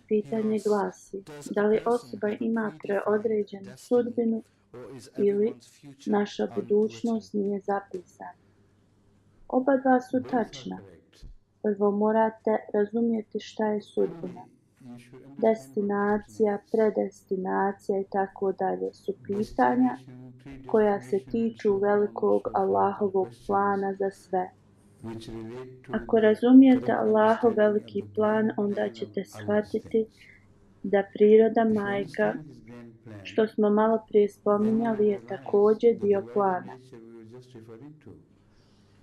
Pitanje glasi, da li osoba ima preodređenu sudbinu ili naša budućnost nije zapisana? Oba dva su tačna. Prvo morate razumjeti šta je sudbina. Destinacija, predestinacija i tako dalje su pitanja koja se tiču velikog Allahovog plana za sve. Ako razumijete Allahov veliki plan, onda ćete shvatiti da priroda majka, što smo malo prije spominjali, je također dio plana.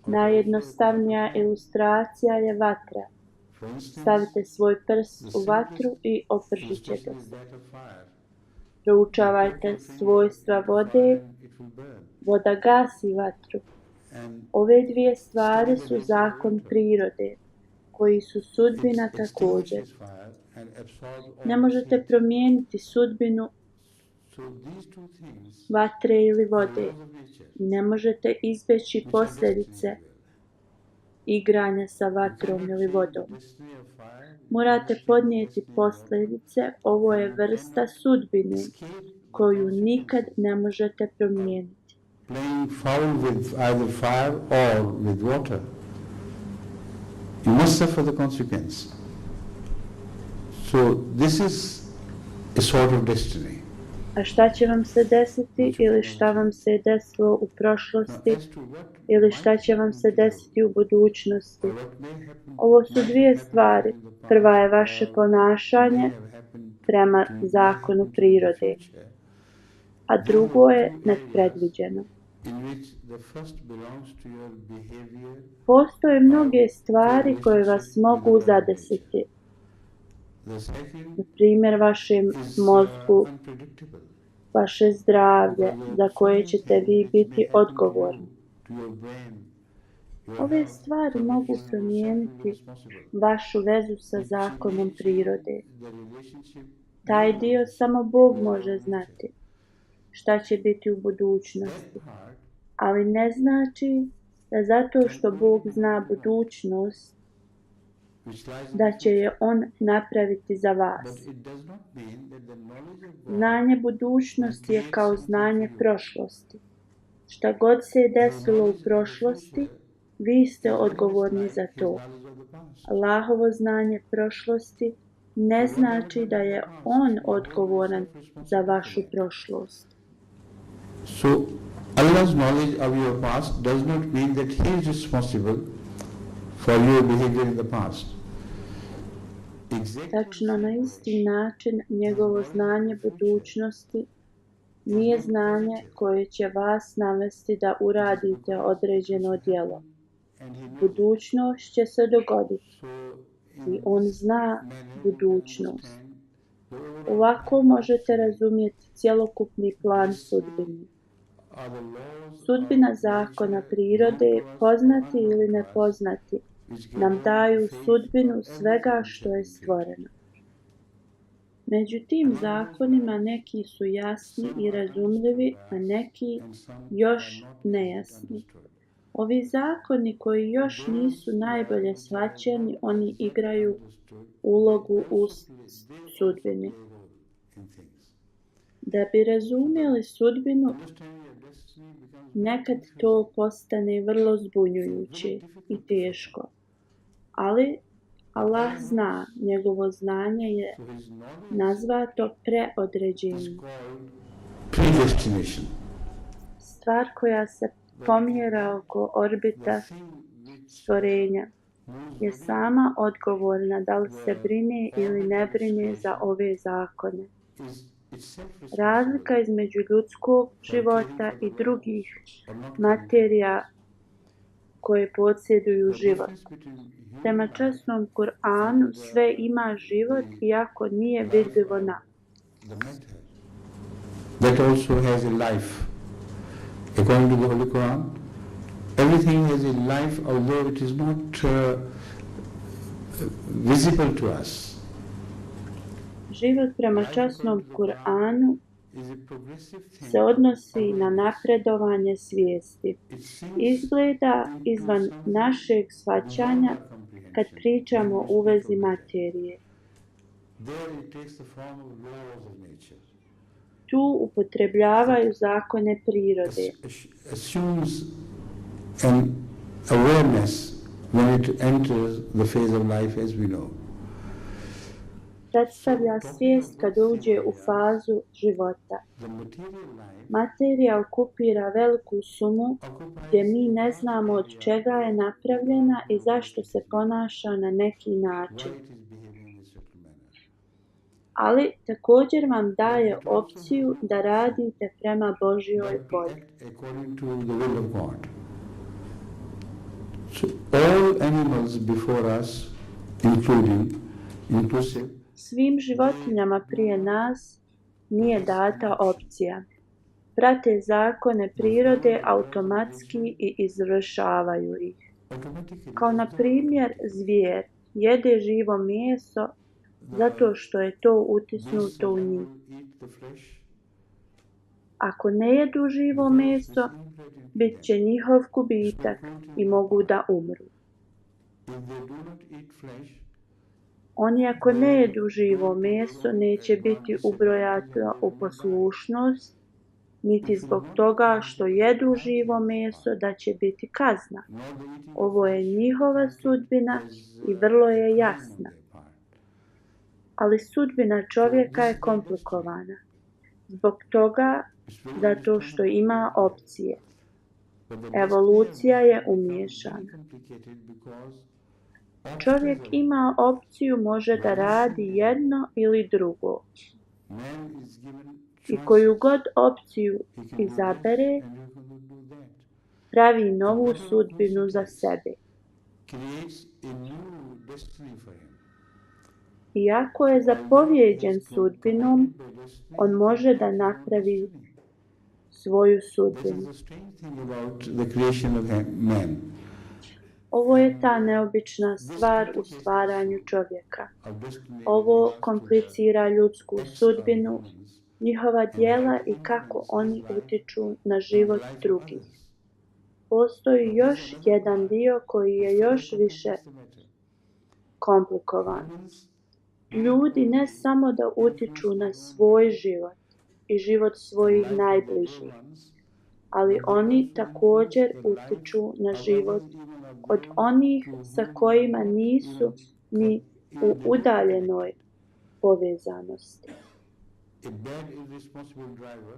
Najjednostavnija ilustracija je vatra. Stavite svoj prst u vatru i opržit ćete se. Proučavajte svojstva vode, voda gasi vatru. Ove dvije stvari su zakon prirode, koji su sudbina također. Ne možete promijeniti sudbinu vatre ili vode. Ne možete izbjeći posljedice igranja sa vatrom ili vodom. Morate podnijeti posljedice. Ovo je vrsta sudbine koju nikad ne možete promijeniti. Playing foul with either fire or with water, you must suffer the consequence. So this is a sort of destiny. A šta će vam se desiti ili šta vam se desilo u prošlosti ili šta će vam se desiti u budućnosti? Ovo su dvije stvari. Prva je vaše ponašanje prema zakonu prirode, a drugo je nepredviđeno. Postoje mnoge stvari koje vas mogu zadesiti. Na primjer, vašem mozgu, vaše zdravlje, za koje ćete vi biti odgovorni. Ove stvari mogu promijeniti vašu vezu sa zakonom prirode. Taj dio samo Bog može znati šta će biti u budućnosti. Ali ne znači da zato što Bog zna budućnost, da će je On napraviti za vas. Znanje budućnosti je kao znanje prošlosti. Šta god se je desilo u prošlosti, vi ste odgovorni za to. Allahovo znanje prošlosti ne znači da je On odgovoran za vašu prošlost. So, Allah's knowledge of your past does not mean that He is responsible for your behavior in the past. Tačno na isti način njegovo znanje budućnosti nije znanje koje će vas navesti da uradite određeno djelo. Budućnost će se dogoditi i On zna budućnost. Ovako možete razumjeti cjelokupni plan sudbine. Sudbina zakona prirode, poznati ili nepoznati, nam daju sudbinu svega što je stvoreno. Među tim zakonima neki su jasni i razumljivi, a neki još nejasni. Ovi zakoni koji još nisu najbolje shvaćeni, oni igraju ulogu u sudbini. Da bi razumjeli sudbinu, nekad to postane vrlo zbunjujuće i teško. Ali Allah zna, njegovo znanje je nazvato preodređenjem. Stvar koja se pomjera oko orbita stvorenja je sama odgovorna da li se brine ili ne brine za ove zakone. Razlika između ljudskog života i drugih materija koje posjeduju život. Prema časnom Kur'anu sve ima život iako nije vidljivo nam. That also has a life. According to the Holy Quran, everything has a life, although it is not visible to us. Život prema časnom Kur'anu se odnosi na napredovanje svijesti. Izgleda izvan našeg shvaćanja kad pričamo u vezi materije. There it takes the form of laws of nature. Tu upotrebljavaju zakone prirode. Assumes an awareness when it enters the phase of life as we know. Predstavlja svijest kad uđe u fazu života. The material life Materija okupira veliku sumu gdje mi ne znamo od čega je napravljena i zašto se ponaša na neki način. why it is behaving in a certain manner. Ali također vam daje opciju da radite prema Božjoj But to volji. act according to the will of God. So all animals before us, inclusive, Svim životinjama prije nas nije data opcija. Prate zakone prirode automatski i izvršavaju ih. automatically Kao na primjer zvijer jede živo meso zato što je to utisnuto u njih. eat the flesh. Ako ne jedu živo meso, bit će njihov gubitak i mogu da umru. If they do not eat flesh, Oni ako ne jedu živo meso neće biti ubrojati u poslušnost, niti zbog toga što jedu živo meso da će biti kazna. nor the eating Ovo je njihova sudbina i vrlo je jasna. their part. Ali sudbina čovjeka je komplikovana. Zbog toga, zato što ima opcije. But the Evolucija je umiješana. complicated because Čovjek ima opciju može da radi jedno ili drugo. man is given I choice, koju god opciju he can do izabere, this and he can do that. pravi novu sudbinu za sebe. Creates a new destiny for him. Iako je zapovjeđen sudbinom, on može da napravi svoju This is sudbinu. the strange thing about the creation of man. Ovo je ta neobična stvar u stvaranju čovjeka. Our destiny Ovo komplicira ljudsku sudbinu, njihova djela i kako oni utiču na život drugih. Postoji još jedan dio koji je još više komplikovan. Ljudi ne samo da utiču na svoj život i život svojih najbližih, ali oni također utiču na život od onih sa kojima nisu ni u udaljenoj povezanosti. A bad irresponsible driver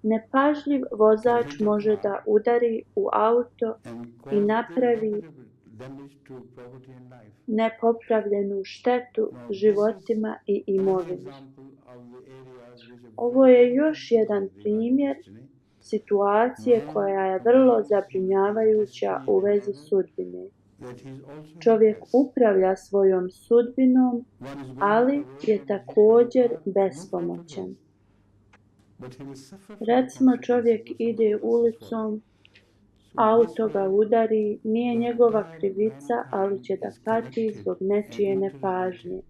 Nepažljiv vozač može da udari u auto and i cause napravi damage to property and life. nepopravljenu štetu životima i imovini. Example of the areas which are Ovo je još jedan primjer situacije koja je vrlo zabrinjavajuća u vezi sudbine. that he is also Čovjek upravlja svojom sudbinom, one is going ali je također bespomoćan. but he will suffer from Recimo čovjek ide ulicom, auto ga udari, nije njegova krivica, ali će da pati zbog nečije nepažnje.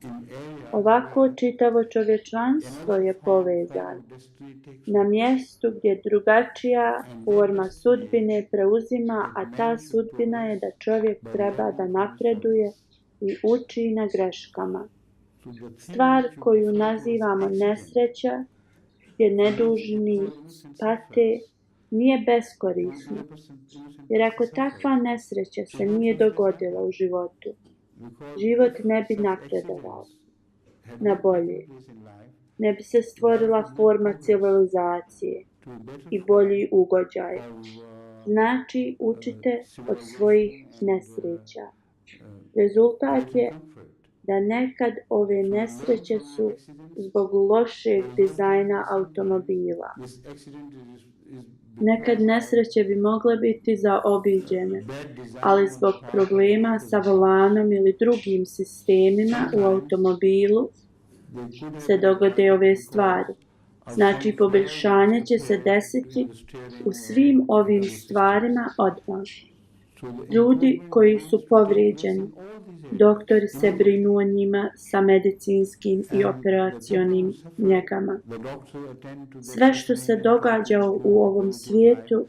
in area Ovako čitavo čovječanstvo je povezano. destiny takes Na mjestu gdje drugačija forma sudbine preuzima, a ta sudbina je da čovjek treba da napreduje i uči na greškama. to the thing Stvar koju nazivamo nesreća, gdje nedužni pate, nije beskorisna. Jer ako takva nesreća se nije dogodila u životu, život ne bi napredovao na bolje. Ne bi se stvorila forma civilizacije i bolji ugođaj. Znači, učite od svojih nesreća. Rezultat je da nekad ove nesreće su zbog lošeg dizajna automobila. Nekad nesreće bi mogle biti zaobiđene, ali zbog problema sa volanom ili drugim sistemima u automobilu se dogode ove stvari. Znači, poboljšanje će se desiti u svim ovim stvarima odmah. Ljudi koji su povrijeđeni, doktori se brinu o njima sa medicinskim i operacionim njegama. Sve što se događa u ovom svijetu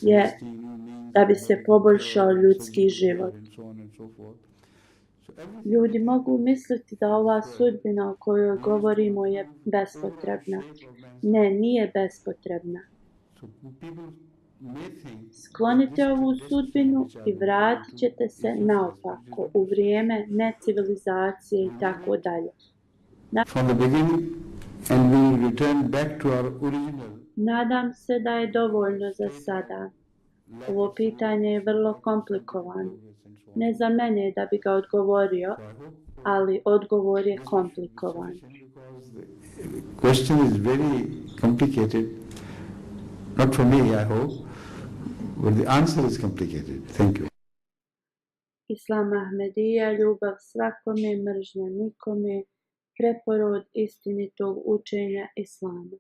je da bi se poboljšao ljudski život. So everything Ljudi mogu misliti da ova sudbina o kojoj govorimo je bespotrebna. Ne, nije bespotrebna. so people may think Sklonite ovu sudbinu i vratit ćete se naopako u vrijeme necivilizacije i tako dalje. from the beginning and we will return back to our original. Nadam se da je dovoljno za sada. Ovo pitanje je vrlo komplikovano. Ne za mene da bi ga odgovorio, ali odgovor je komplikovan. Because the question is very complicated, not for me, I hope, but the answer is complicated. Thank you. Islam Ahmedija, ljubav svakome, mržnja nikome, preporod istinitog učenja Islama.